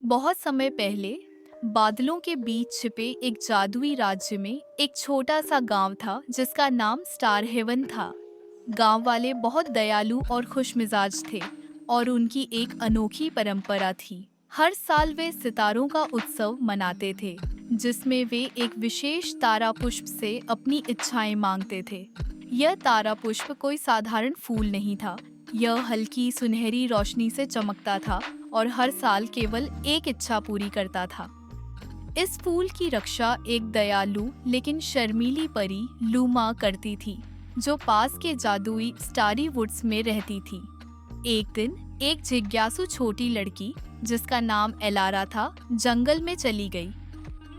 बहुत समय पहले बादलों के बीच छिपे एक जादुई राज्य में एक छोटा सा गांव था जिसका नाम स्टार हेवन था। गांव वाले बहुत दयालु और खुशमिजाज थे और उनकी एक अनोखी परंपरा थी। हर साल वे सितारों का उत्सव मनाते थे जिसमें वे एक विशेष तारा पुष्प से अपनी इच्छाएं मांगते थे। यह तारा पुष्प कोई साधारण फूल नहीं था। यह हल्की सुनहरी रोशनी से चमकता था और हर साल केवल एक इच्छा पूरी करता था। इस फूल की रक्षा एक दयालु लेकिन शर्मीली परी लूमा करती थी जो पास के जादुई स्टारी वुड्स में रहती थी। एक दिन एक जिज्ञासु छोटी लड़की जिसका नाम एलारा था जंगल में चली गई।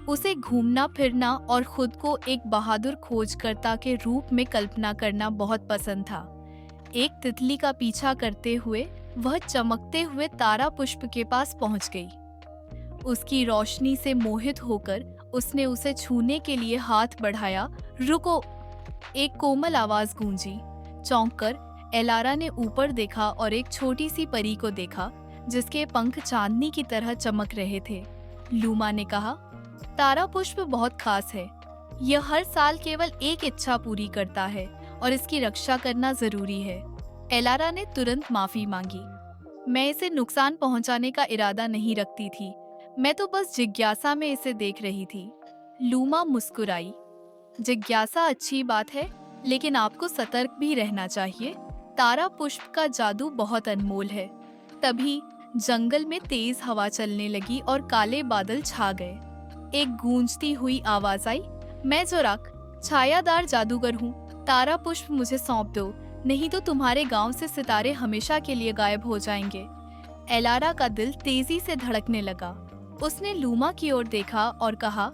उसे घूमना फिरना और खुद को एक बहादुर खोजकर्ता के रूप में कल्पना करना बहुत पसंद था। एक तितली का पीछा करते हुए वह चमकते हुए तारा पुष्प के पास पहुंच गई। उसकी रोशनी से मोहित होकर उसने उसे छूने के लिए हाथ बढ़ाया। रुको! एक कोमल आवाज गूंजी। चौंककर एलारा ने ऊपर देखा और एक छोटी सी परी को देखा जिसके पंख चांदनी की तरह चमक रहे थे। लूमा ने कहा, तारा पुष्प बहुत खास है। यह हर साल केवल एक इच्छा पूरी करता है और इसकी रक्षा करना जरूरी है। एलारा ने तुरंत माफी मांगी। मैं इसे नुकसान पहुंचाने का इरादा नहीं रखती थी। मैं तो बस जिज्ञासा में इसे देख रही थी। लूमा मुस्कुराई। जिज्ञासा अच्छी बात है, लेकिन आपको सतर्क भी रहना चाहिए। तारा पुष्प का जादू बहुत अनमोल है। तभी जंगल में तेज हवा चलने लगी और काले बादल छा गए। एक गूंजती हुई आवाज आई, मैं जोराक, छायादार जादूगर हूँ। तारा पुष्प मुझे सौंप दो, नहीं तो तुम्हारे गांव से सितारे हमेशा के लिए गायब हो जाएंगे। एलारा का दिल तेजी से धड़कने लगा। उसने लूमा की ओर देखा और कहा,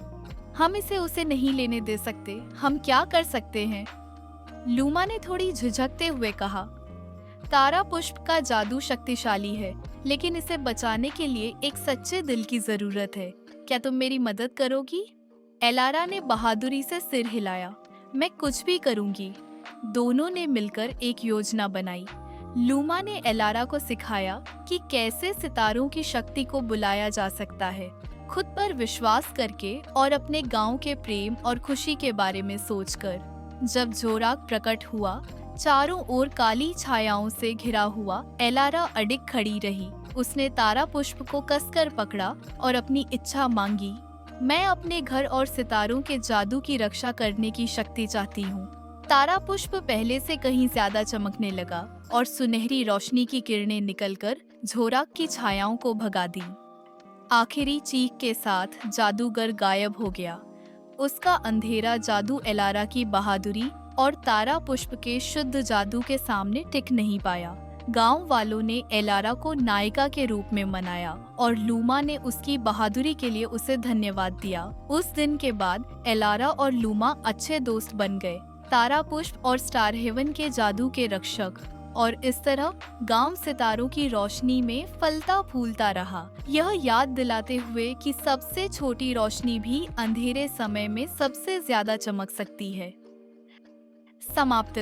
हम इसे उसे नहीं लेने दे सकते। हम क्या कर सकते हैं? लूमा ने थोड़ी झिझकते हुए कहा, तारा पुष्प का जादू शक्तिशाली है, लेकिन इसे बचाने के लिए एक सच्चे दिल की जरूरत है। क्या तुम मेरी मदद करोगी? एलारा ने बहादुरी से सिर हिलाया। मैं कुछ भी करूंगी। दोनों ने मिलकर एक योजना बनाई। लूमा ने एलारा को सिखाया कि कैसे सितारों की शक्ति को बुलाया जा सकता है, खुद पर विश्वास करके और अपने गांव के प्रेम और खुशी के बारे में सोचकर। जब जोराक प्रकट हुआ, चारों ओर काली छायाओं से घिरा हुआ एलारा अडिग खड़ी रही। उसने तारा पुष्प को कसकर पकड़ा और अपनी इच्छा मांगी। मैं अपने घर और सितारों के जादू की रक्षा करने की शक्ति चाहती हूँ। तारा पुष्प पहले से कहीं ज्यादा चमकने लगा और सुनहरी रोशनी की किरणें निकलकर जोराक की छायाओं को भगा दी। आखिरी चीख के साथ जादूगर गायब हो गया। उसका अंधेरा जादू एलारा की बहादुरी और तारा पुष्प के शुद्ध जादू के सामने टिक नहीं पाया। गांव वालों ने एलारा को नायिका के रूप में मनाया और लूमा ने उसकी बहादुरी के लिए उसे धन्यवाद दिया। उस दिन के बाद एलारा और लूमा अच्छे दोस्त बन गए, तारा पुष्प और स्टार हेवन के जादू के रक्षक। और इस तरह गांव सितारों की रोशनी में फलता फूलता रहा, यह याद दिलाते हुए कि सबसे छोटी रोशनी भी अंधेरे समय में सबसे ज्यादा चमक सकती है। समाप्त।